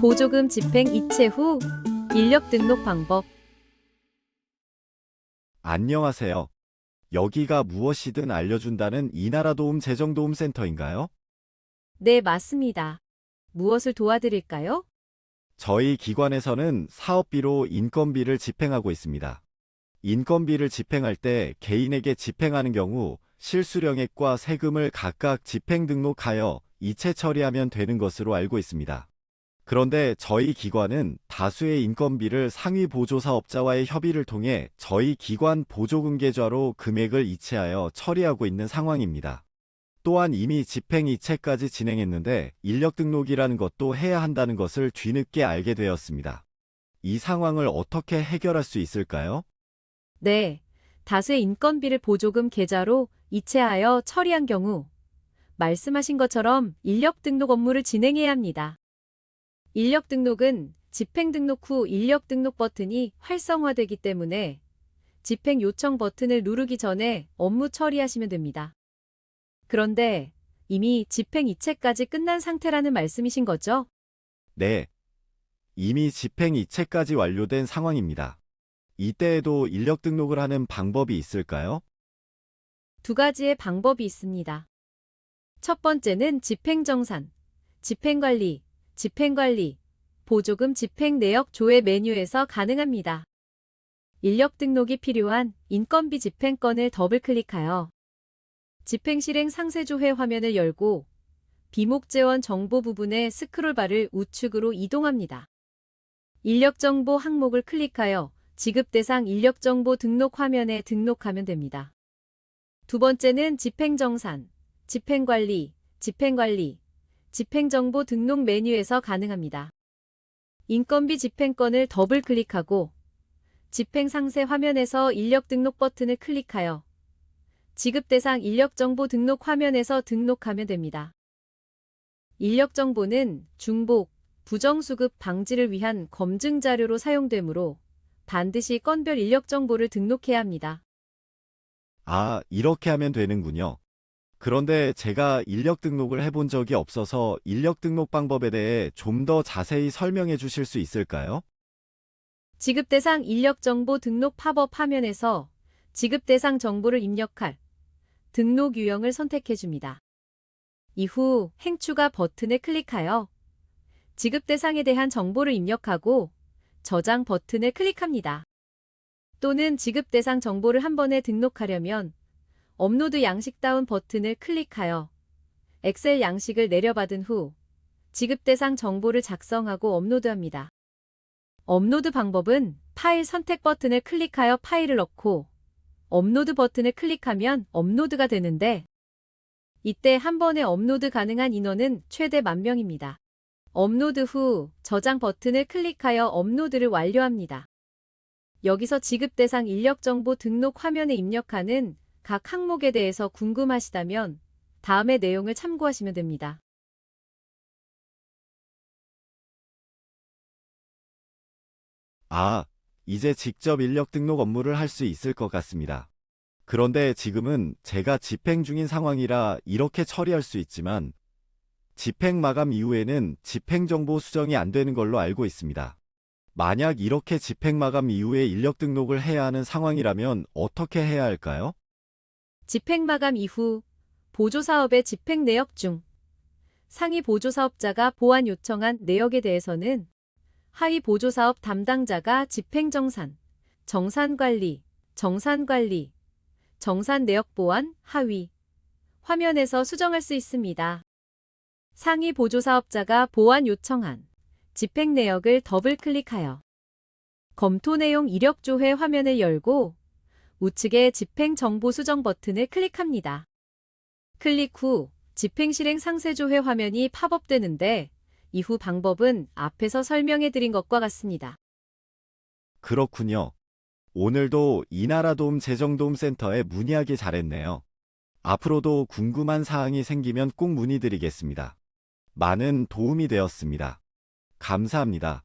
보조금 집행 이체 후 인력 등록 방법. 안녕하세요. 여기가 무엇이든 알려준다는 이나라도움 재정도움센터인가요? 네, 맞습니다. 무엇을 도와드릴까요? 저희 기관에서는 사업비로 인건비를 집행하고 있습니다. 인건비를 집행할 때 개인에게 집행하는 경우 실수령액과 세금을 각각 집행 등록하여 이체 처리하면 되는 것으로 알고 있습니다. 그런데 저희 기관은 다수의 인건비를 상위 보조사업자와의 협의를 통해 저희 기관 보조금 계좌로 금액을 이체하여 처리하고 있는 상황입니다. 또한 이미 집행 이체까지 진행했는데 인력 등록이라는 것도 해야 한다는 것을 뒤늦게 알게 되었습니다. 이 상황을 어떻게 해결할 수 있을까요? 네, 다수의 인건비를 보조금 계좌로 이체하여 처리한 경우 말씀하신 것처럼 인력 등록 업무를 진행해야 합니다. 인력 등록은 집행 등록 후 인력 등록 버튼이 활성화되기 때문에 집행 요청 버튼을 누르기 전에 업무 처리하시면 됩니다. 그런데 이미 집행 이체까지 끝난 상태라는 말씀이신 거죠? 네, 이미 집행 이체까지 완료된 상황입니다. 이때에도 인력 등록을 하는 방법이 있을까요? 두 가지의 방법이 있습니다. 첫 번째는 집행정산, 집행관리, 보조금 집행 내역 조회 메뉴에서 가능합니다. 인력 등록이 필요한 인건비 집행건을 더블클릭하여 집행 실행 상세조회 화면을 열고 비목재원 정보 부분의 스크롤바를 우측으로 이동합니다. 인력정보 항목을 클릭하여 지급 대상 인력정보 등록 화면에 등록하면 됩니다. 두 번째는 집행정산, 집행정보 등록 메뉴에서 가능합니다. 인건비 집행건을 더블클릭하고 집행 상세 화면에서 인력 등록 버튼을 클릭하여 지급 대상 인력 정보 등록 화면에서 등록하면 됩니다. 인력 정보는 중복, 부정수급 방지를 위한 검증 자료로 사용되므로 반드시 건별 인력 정보를 등록해야 합니다. 아, 이렇게 하면 되는군요. 그런데 제가 인력 등록을 해본 적이 없어서 인력 등록 방법에 대해 좀 더 자세히 설명해 주실 수 있을까요? 지급 대상 인력 정보 등록 팝업 화면에서 지급 대상 정보를 입력할 등록 유형을 선택해 줍니다. 이후 행추가 버튼을 클릭하여 지급 대상에 대한 정보를 입력하고 저장 버튼을 클릭합니다. 또는 지급 대상 정보를 한 번에 등록하려면 업로드 양식 다운 버튼을 클릭하여 엑셀 양식을 내려받은 후 지급 대상 정보를 작성하고 업로드합니다. 업로드 방법은 파일 선택 버튼을 클릭하여 파일을 넣고 업로드 버튼을 클릭하면 업로드가 되는데 이때 한 번에 업로드 가능한 인원은 최대 10,000명입니다. 업로드 후 저장 버튼을 클릭하여 업로드를 완료합니다. 여기서 지급 대상 인력 정보 등록 화면에 입력하는 각 항목에 대해서 궁금하시다면 다음의 내용을 참고하시면 됩니다. 아, 이제 직접 인력 등록 업무를 할 수 있을 것 같습니다. 그런데 지금은 제가 집행 중인 상황이라 이렇게 처리할 수 있지만 집행 마감 이후에는 집행정보 수정이 안 되는 걸로 알고 있습니다. 만약 이렇게 집행 마감 이후에 인력 등록을 해야 하는 상황이라면 어떻게 해야 할까요? 집행 마감 이후 보조사업의 집행 내역 중 상위 보조사업자가 보완 요청한 내역에 대해서는 하위 보조사업 담당자가 집행정산, 정산 내역 보완, 하위 화면에서 수정할 수 있습니다. 상위 보조사업자가 보완 요청한 집행 내역을 더블클릭하여 검토 내용 이력 조회 화면을 열고 우측의 집행 정보 수정 버튼을 클릭합니다. 클릭 후 집행 실행 상세 조회 화면이 팝업되는데 이후 방법은 앞에서 설명해 드린 것과 같습니다. 그렇군요. 오늘도 이나라도움 재정도움센터에 문의하기 잘했네요. 앞으로도 궁금한 사항이 생기면 꼭 문의드리겠습니다. 많은 도움이 되었습니다. 감사합니다.